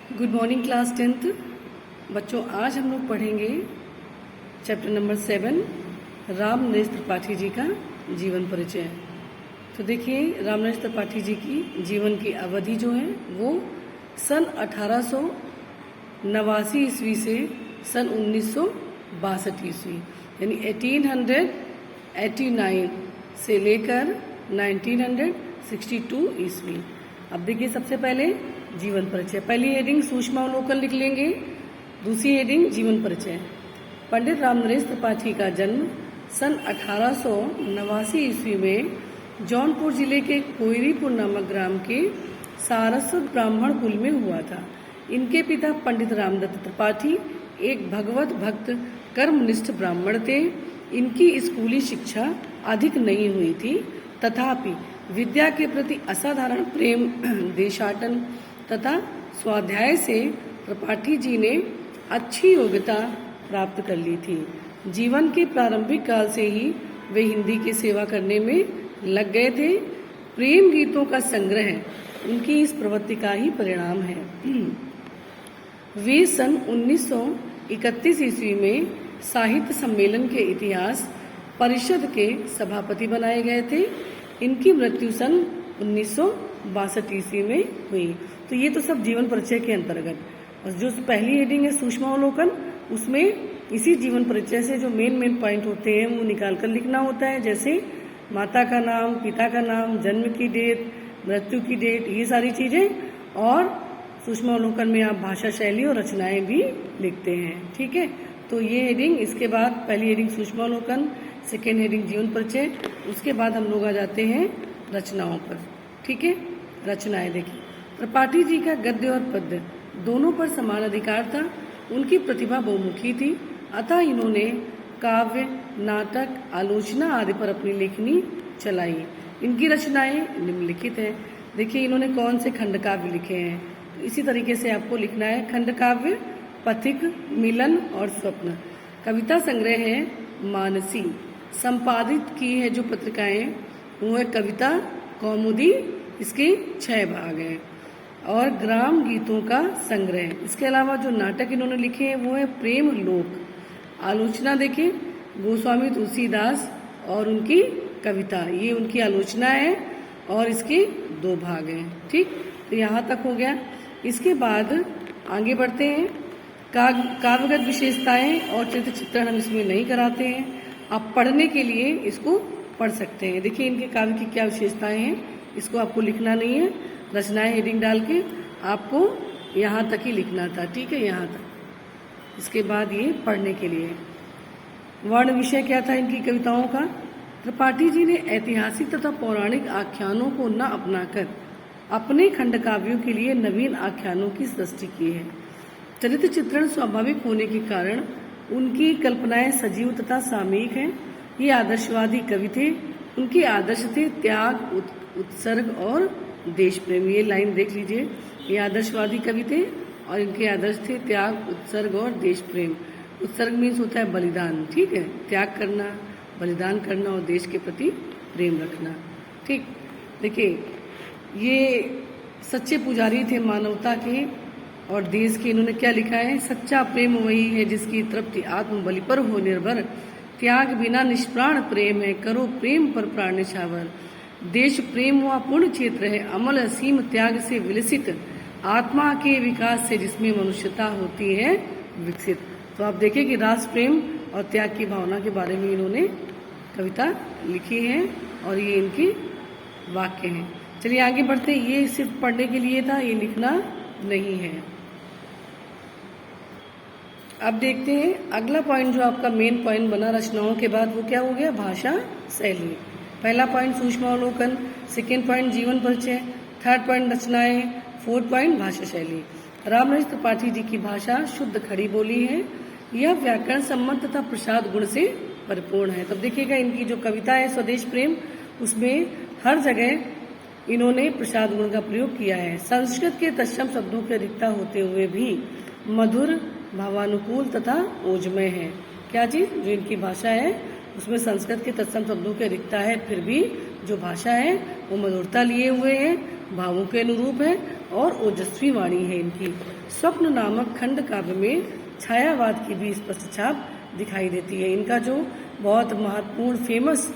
Good morning class 10th बच्चों। आज हम लोग पढ़ेंगे चैप्टर नंबर 7 राम नरेश त्रिपाठी जी का जीवन परिचय। तो देखिए, राम नरेश त्रिपाठी जी की जीवन की अवधि जो है वो सन 1889 ईस्वी से सन 1962 ईस्वी यानी 1889 से लेकर 1962 ईस्वी। अब देखिए, सबसे पहले जीवन परिचय। पहली हेडिंग सूक्ष्मावलोकन लिख लेंगे, दूसरी हेडिंग जीवन परिचय। पंडित राम नरेश त्रिपाठी का जन्म सन 1889 ईस्वी में जौनपुर जिले के कोयरीपुर नामक ग्राम के सारस्वत ब्राह्मण कुल में हुआ था। इनके पिता पंडित रामदत्त त्रिपाठी एक भगवत भक्त कर्मनिष्ठ ब्राह्मण थे। इनकी स्कूली शिक्षा अधिक नहीं हुई थी, तथापि विद्या के प्रति असाधारण प्रेम, देशाटन तथा स्वाध्याय से त्रिपाठी जी ने अच्छी योग्यता प्राप्त कर ली थी। जीवन के प्रारंभिक काल से ही वे हिंदी की सेवा करने में लग गए थे। प्रेम गीतों का संग्रह उनकी इस प्रवृत्ति का ही परिणाम है। वे सन 1931 ईस्वी में साहित्य सम्मेलन के इतिहास परिषद के सभापति बनाए गए थे। इनकी मृत्यु सन 1962 ईस्वी में हुई। तो ये तो सब जीवन परिचय के अंतर्गत। और जो पहली हेडिंग है सूक्ष्मावलोकन, उसमें इसी जीवन परिचय से जो मेन पॉइंट होते हैं वो निकाल कर लिखना होता है, जैसे माता का नाम, पिता का नाम, जन्म की डेट, मृत्यु की डेट, ये सारी चीजें। और सूक्ष्मावलोकन में आप भाषा शैली और रचनाएं भी लिखते हैं। ठीक है, तो ये हेडिंग, इसके बाद पहली हेडिंग सूक्ष्मावलोकन, सेकेंड हेडिंग जीवन परिचय, उसके बाद हम लोग आ जाते हैं रचनाओं पर। ठीक है, रचनाएं देखिए। त्रिपाठी जी का गद्य और पद्य दोनों पर समान अधिकार था। उनकी प्रतिभा बहुमुखी थी, अतः इन्होंने काव्य, नाटक, आलोचना आदि पर अपनी लेखनी चलाई। इनकी रचनाएं निम्नलिखित हैं। देखिए, इन्होंने कौन से खंड काव्य लिखे हैं, इसी तरीके से आपको लिखना है। खंड काव्य पथिक, मिलन और स्वप्न। कविता संग्रह है मानसी। संपादित की है जो पत्रिकाएं वो है कविता कौमुदी, इसके 6 भाग हैं। और ग्राम गीतों का संग्रह। इसके अलावा जो नाटक इन्होंने लिखे हैं वो है प्रेम लोक। आलोचना देखें, गोस्वामी तुलसीदास और उनकी कविता, ये उनकी आलोचना है और इसके 2 भाग हैं। ठीक, तो यहाँ तक हो गया। इसके बाद आगे बढ़ते हैं। काव्यगत विशेषताएं और चित्र चित्रण हम इसमें नहीं कराते हैं, आप पढ़ने के लिए इसको पढ़ सकते हैं। देखिए, इनके काव्य की क्या विशेषताएं हैं, इसको आपको लिखना नहीं है। रचनाएं हेडिंग डाल के आपको यहाँ तक ही लिखना था। ठीक है, यहाँ तक। इसके बाद ये पढ़ने के लिए वर्ण विषय क्या था इनकी कविताओं का। त्रिपाठी जी ने ऐतिहासिक तथा पौराणिक आख्यानों को न अपनाकर अपने खंड काव्यों के लिए नवीन आख्यानों की सृष्टि की है। चरित्र चित्रण स्वाभाविक होने के कारण उनकी कल्पनाएं सजीव तथा सामयिक हैं। ये आदर्शवादी कवि थे। उनके आदर्श थे त्याग, उत्सर्ग और देश प्रेम। ये लाइन देख लीजिए, ये आदर्शवादी कवि थे और इनके आदर्श थे त्याग, उत्सर्ग और देश प्रेम। उत्सर्ग मीन्स होता है बलिदान। ठीक है, त्याग करना, बलिदान करना और देश के प्रति प्रेम रखना। ठीक, देखिए, ये सच्चे पुजारी थे मानवता के और देश के। इन्होंने क्या लिखा है, सच्चा प्रेम वही है जिसकी तृप्ति आत्म बलि पर हो निर्भर। त्याग बिना निष्प्राण प्रेम है, करो प्रेम पर प्राण निछावर। देश प्रेम हुआ पूर्ण क्षेत्र है, अमल असीम त्याग से विलसित। आत्मा के विकास से जिसमें मनुष्यता होती है विकसित। तो आप देखिए कि राष्ट्र प्रेम और त्याग की भावना के बारे में इन्होंने कविता लिखी है और ये इनके वाक्य हैं। चलिए आगे बढ़ते हैं। ये सिर्फ पढ़ने के लिए था, ये लिखना नहीं है। अब देखते हैं अगला पॉइंट जो आपका मेन पॉइंट बना रचनाओं के बाद, वो क्या हो गया, भाषा शैली। पहला पॉइंट सूक्ष्मावलोकन, सेकेंड पॉइंट जीवन परिचय, थर्ड पॉइंट रचनाएं, फोर्थ पॉइंट भाषा शैली। राम नरेश त्रिपाठी जी की भाषा शुद्ध खड़ी बोली है। यह व्याकरण सम्मत तथा प्रसाद गुण से परिपूर्ण है। तब देखिएगा, इनकी जो कविता है स्वदेश प्रेम, उसमें हर जगह इन्होंने प्रसाद गुण का प्रयोग किया है। संस्कृत के तत्सम शब्दों की रिक्ता होते हुए भी मधुर, भावानुकूल तथा ओजमय है। क्या चीज, जो इनकी भाषा है उसमें संस्कृत के तत्सम शब्दों की रिक्ता है, फिर भी जो भाषा है वो मधुरता लिए हुए है भावों के अनुरूप है और ओजस्वी वाणी है इनकी। स्वप्न नामक खंड काव्य में छायावाद की भी स्पष्ट छाप दिखाई देती है। इनका जो बहुत महत्वपूर्ण फेमस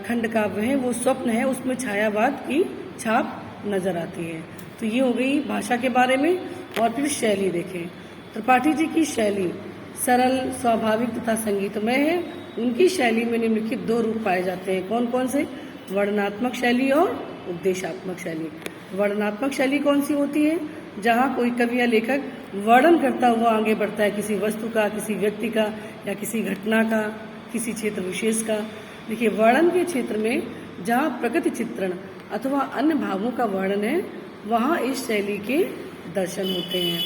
खंड काव्य है वो स्वप्न है, उसमें छायावाद की छाप नजर आती है। तो ये हो गई भाषा के बारे में। और फिर शैली देखें। त्रिपाठी जी की शैली सरल, स्वाभाविक तथा संगीतमय है। उनकी शैली में निम्नलिखित दो रूप पाए जाते हैं। कौन कौन से? वर्णनात्मक शैली और उपदेशात्मक शैली। वर्णनात्मक शैली कौन सी होती है? जहाँ कोई कवि या लेखक वर्णन करता हुआ आगे बढ़ता है, किसी वस्तु का, किसी व्यक्ति का, या किसी घटना का, किसी क्षेत्र विशेष का। देखिए, वर्णन के क्षेत्र में जहाँ प्रकृति चित्रण अथवा अन्य भावों का वर्णन है, वहाँ इस शैली के दर्शन होते हैं।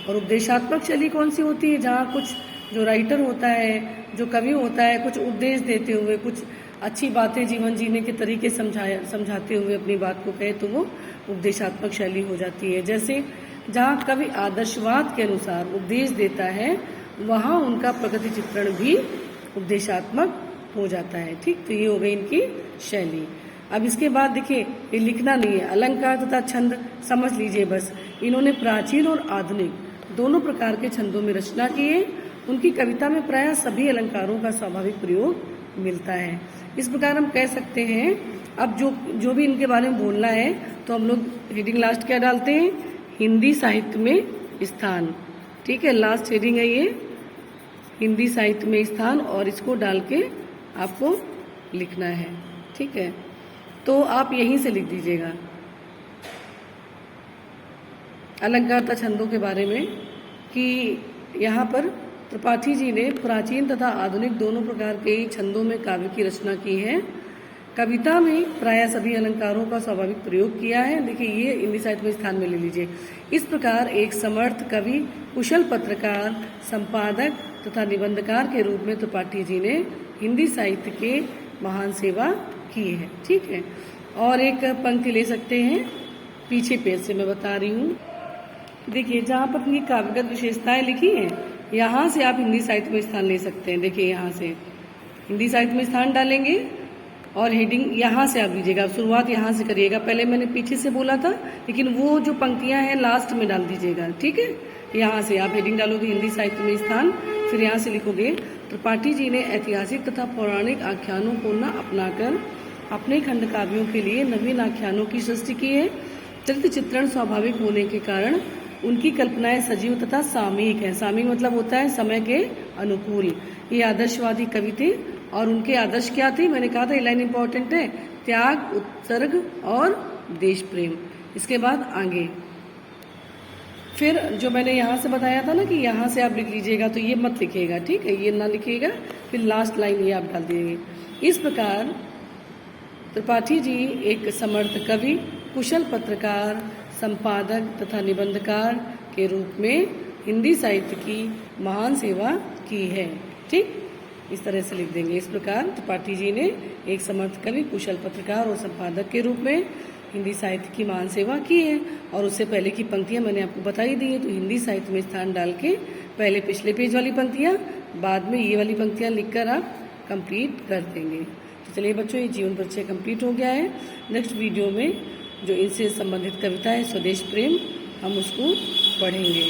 और उपदेशात्मक शैली कौन सी होती है? जहाँ कुछ जो राइटर होता है, जो कवि होता है, कुछ उपदेश देते हुए, कुछ अच्छी बातें जीवन जीने के तरीके समझाते हुए अपनी बात को कहे, तो वो उपदेशात्मक शैली हो जाती है। जैसे जहाँ कवि आदर्शवाद के अनुसार उपदेश देता है, वहाँ उनका प्रकृति चित्रण भी उपदेशात्मक हो जाता है। ठीक, तो ये हो गई इनकी शैली। अब इसके बाद देखिए, ये लिखना नहीं है, अलंकार तथा छंद समझ लीजिए बस। इन्होंने प्राचीन और आधुनिक दोनों प्रकार के छंदों में रचना की है। उनकी कविता में प्रायः सभी अलंकारों का स्वाभाविक प्रयोग मिलता है। इस प्रकार हम कह सकते हैं। अब जो भी इनके बारे में बोलना है, तो हम लोग हेडिंग लास्ट क्या डालते हैं? हिंदी साहित्य में स्थान। ठीक है, लास्ट हेडिंग है ये, हिंदी साहित्य में स्थान, और इसको डाल के आपको लिखना है। ठीक है, तो आप यहीं से लिख दीजिएगा अलंकार तथा छंदों के बारे में, कि यहाँ पर त्रिपाठी जी ने प्राचीन तथा आधुनिक दोनों प्रकार के छंदों में काव्य की रचना की है। कविता में प्रायः सभी अलंकारों का स्वाभाविक प्रयोग किया है। देखिए, ये हिंदी साहित्य में स्थान में ले लीजिए। इस प्रकार एक समर्थ कवि, कुशल पत्रकार, संपादक तथा निबंधकार के रूप में त्रिपाठी जी ने हिंदी साहित्य के महान सेवा की है। ठीक है, और एक पंक्ति ले सकते हैं, पीछे पेज से मैं बता रही हूँ। देखिए, जहाँ पर अपनी काव्यगत विशेषताएं लिखी हैं, यहाँ से आप हिंदी साहित्य में स्थान ले सकते हैं। देखिए, यहाँ से हिंदी साहित्य में स्थान डालेंगे और हेडिंग यहाँ से आप लीजिएगा। आप शुरुआत यहाँ से करिएगा। पहले मैंने पीछे से बोला था, लेकिन वो जो पंक्तियाँ हैं लास्ट में डाल दीजिएगा। ठीक है, यहाँ से आप हेडिंग डालोगे हिंदी साहित्य में स्थान, फिर यहाँ से लिखोगे त्रिपाठी जी ने ऐतिहासिक तथा पौराणिक आख्यानों को न अपनाकर अपने खंड काव्यों के लिए नवीन आख्यानों की सृष्टि की है। चरित्र चित्रण स्वाभाविक होने के कारण उनकी कल्पनाएं सजीव तथा सामयिक है। सामयिक मतलब होता है समय के अनुकूल। ये आदर्शवादी कवि थे, और उनके आदर्श क्या थे? मैंने कहा था ये लाइन इंपॉर्टेंट है, त्याग, उत्सर्ग और देश प्रेम। इसके बाद आगे फिर जो मैंने यहाँ से बताया था ना कि यहाँ से आप लिख लीजिएगा, तो ये मत लिखिएगा। ठीक है, ये ना लिखिएगा, फिर लास्ट लाइन ये आप डाल दीजिएगा। इस प्रकार त्रिपाठी जी एक समर्थ कवि, कुशल पत्रकार, संपादक तथा निबंधकार के रूप में हिंदी साहित्य की महान सेवा की है। ठीक, इस तरह से लिख देंगे। इस प्रकार त्रिपाठी जी ने एक समर्थ कवि, कुशल पत्रकार और संपादक के रूप में हिंदी साहित्य की महान सेवा की है। और उससे पहले की पंक्तियां मैंने आपको बताई दी है, तो हिंदी साहित्य में स्थान डाल के पहले पिछले पेज वाली पंक्तियां, बाद में ये वाली पंक्तियां लिखकर आप कंप्लीट कर देंगे। तो चलिए बच्चों, ये जीवन परिचय कंप्लीट हो गया है। नेक्स्ट वीडियो में जो इनसे संबंधित कविता है स्वदेश प्रेम, हम उसको पढ़ेंगे।